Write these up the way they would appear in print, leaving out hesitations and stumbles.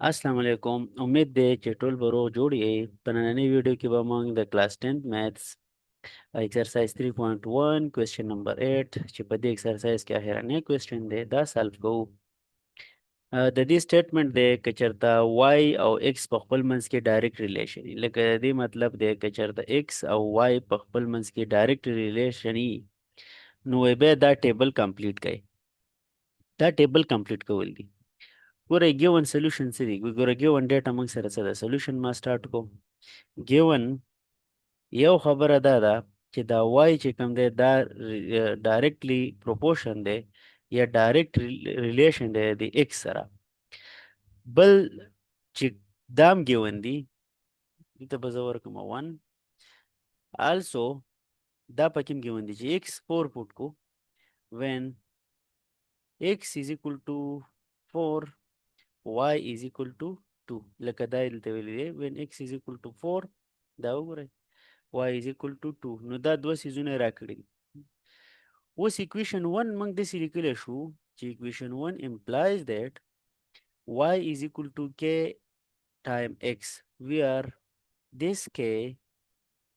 السلام علیکم. امید دی چې ټول به روغ جوړ یې. په نننۍ ویډیو کې به موږ د کلاس 10 میتھس ایکسرسایز 3.1 کوېسچن نمبر 8 چې په دې ایکسرسایز کې اخرنی کوېسچن دی دا سالو کوو. د دې سټیټمنټ دی که چېرته وای او ایکس په خپل منځ کې ډایرکټ ریلیشن وي، لکه د دې مطلب دی که چېرته ایکس او وای په خپل منځ کې ډایرکټ ریلیشن وي نو بیا دا ټیبل کمپلیټ کړئ. دا ټیبل کمپلیټ کول دي. ګوره ګیون سولوشن څه دی؟ ګوره ګیون ډیټا موږ سره څه ده؟ سولوشن ما سټارټ کوم. ګیون یو خبره دا ده چې دا وای چې کوم دی دا ډایرکټلی پروپورشن دی یا ډایرکټ ریلیشن دی د ایکس سره. بل چې دام ګیون دی دلته به زه ورکړم 1 آلسو دا پکې هم ګیون دی چې ایکس 4 پوټ کو when x is equal to 4 y is equal to 2 لکه دا دلته ویلي دی when x is equal to 4 دا وګورئ y is equal to 2 نو دا دوه سیزونه راکړي دي. اوس equation 1 موږ داسې لیکلی شو چې equation 1 implies that y is equal to k time x where this k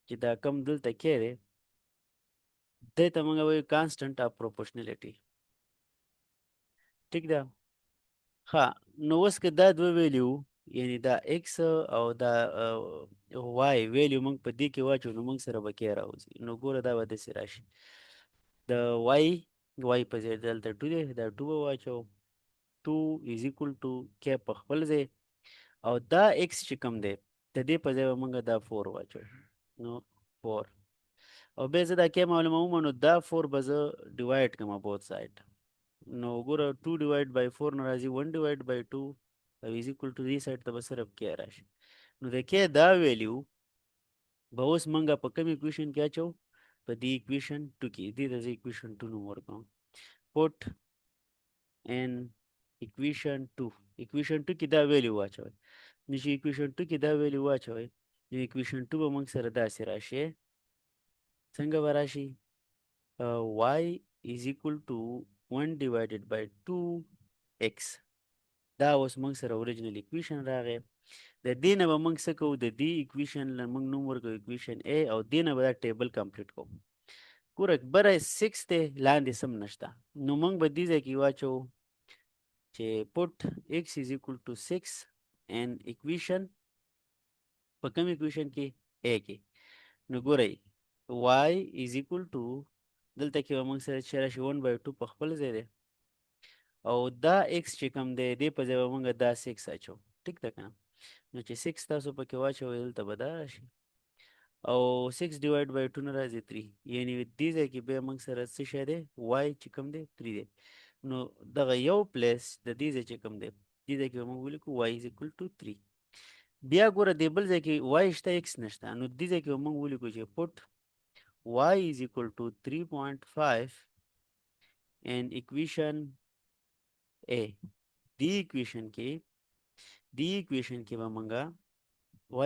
چې دا کم دلته k دی دې ته موږ وایو constant of proportionality. ټیک ده؟ ها نو اوس که دا دوه ویلیو یعنی دا x او دا y ویلیو موږ په دې کې واچو نو موږ سره به k راوځي. نو ګوره دا به داسې راشي د y په ځای دلته 2 دی دا 2 به واچو 2 is equal to k په خپل ځای او دا x چې کوم دی د دې په ځای به موږ دا 4 واچو نو 4 او بیا زه دا k معلوموم نو دا 4 به زه ډیوایډ کړم بوث سایډ نو ګوره 2 ډیوایډ بای 4 نه راځي 1 ډیوایډ بای 2 او از اکول ټو دې سایډ ته به صرف k راشي. نو د k دا ویلیو به اوس موږ په کوم ایکویشن کې اچو؟ په دې ایکویشن 2 کې. دې ته زه ایکویشن 2 نوم ورکوم. put in equation 2 equation 2 کې دا ویلیو واچوئ. نو چې equation 2 کې دا ویلیو واچوئ نو equation 2 به موږ سره داسې راشي. څنګه به راشي؟ y is equal to 1 divided by 2x. دا اوس موږ سره اوریجنل equation راغی. د دې نه به موږ څه کوو؟ د دې equation له موږ نوم ورکوو equation A او دې نه به دا ټیبل کمپلیټ کوو. ګوره بره 6 دی لاندې سم نشته نو موږ به دې ځای کې واچو چې put x is equal to 6 and equation په کوم equation کې A کې. نو ګورئ y is equal to دلته کې به موږ سره چې راشي 1 by 2 په خپل ځای دی او دا x چې کوم دی دې په ځای به موږ دا 6 اچو. ټیک ده که نه؟ نو چې 6 تاسو پکې واچوئ دلته به دا راشي او 6 ډیوایډ بای 2 نه راځي 3 یعنی دې ځای کې بیا موږ سره څه شی دی y چې کوم دی 3 دی. نو دغه یو پلیس د دې ځای چې کوم دی دې ځای کې به موږ ولیکو y is equal to 3. بیا ګوره دې بل ځای کې y شته x نشته نو دې ځای کې به موږ ولیکو چې put y is equal to 3.5 and equation A. دې equation کې به موږ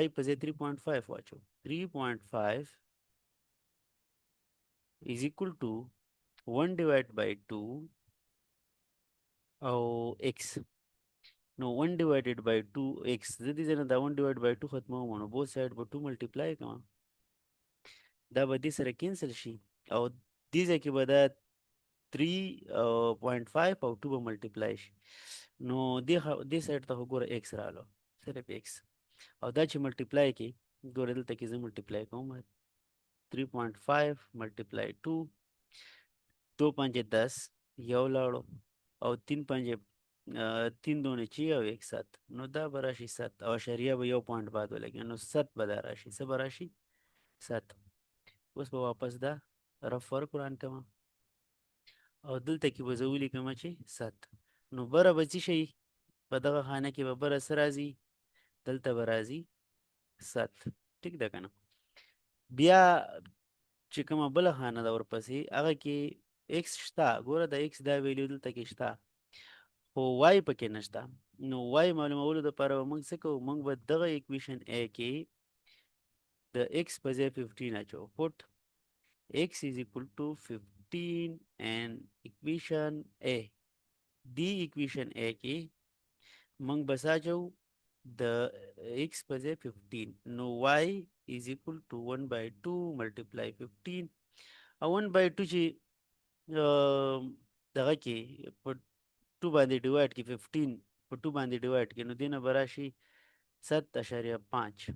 y په ځای 3.5 واچو. 3.5 is equal to 1 divided by 2 او x. نو 1 divided by 2x زه دې ځای نه دا 1 divided by 2 ختموم نو بوث سایډ به 2 ملټیپلای کوم دا به دې سره کینسل شي او دې ځای کې به دا 3.5 او 2 به ملټیپلای شي نو دې سایډ ته وګوره x رالو صرف x او دا چې ملټیپلای کې ګوره دلته کې زه ملټیپلای کوم 3.5 ملټیپلای 2 2 5 10 یو لاړو او 3 5 3 دونے 6 او 1 7 نو دا به راشي 7 او اشاریه به یو پوینټ بعد ولګي نو 7 به دا راشي. څه به راشي؟ 7. اوس به واپس دا رف ورک ران کوم او دلته کې به زه ولیکم چې 7 نو بره به څه شي په دغه خانه کې به بره څه راځي دلته به راځي 7. ټیک ده که نه؟ بیا چې کومه بله خانه ده ورپسې هغه کې x شته. ګوره د x دا ویلیو دلته کې شته خو y پکې نشته نو y معلومولو دپاره به موږ څه کوو؟ موږ به دغه equation A کې د x په ځای 15 اچو. put x is equal to 15 and equation A. دی equation A کې موږ بس اچو د x په ځای 15 نو y is equal to 1 by 2 multiply 15 او 1 by 2 چې دغه کې په 2 باندې ډیوایډ کې 15 په 2 باندې ډیوایډ کې نو دینه به راشي 7.5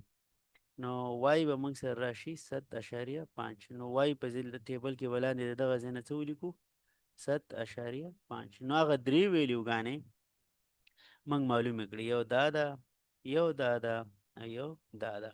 نو وای به موږ سره راشي 7.5 نو وای په ځل ټیبل کې ولاندې دغه ځای نه څه ولیکو 7.5 نو هغه درې ویلیوګانې موږ معلومې کړې یو دا ده یو دا ده یو دا ده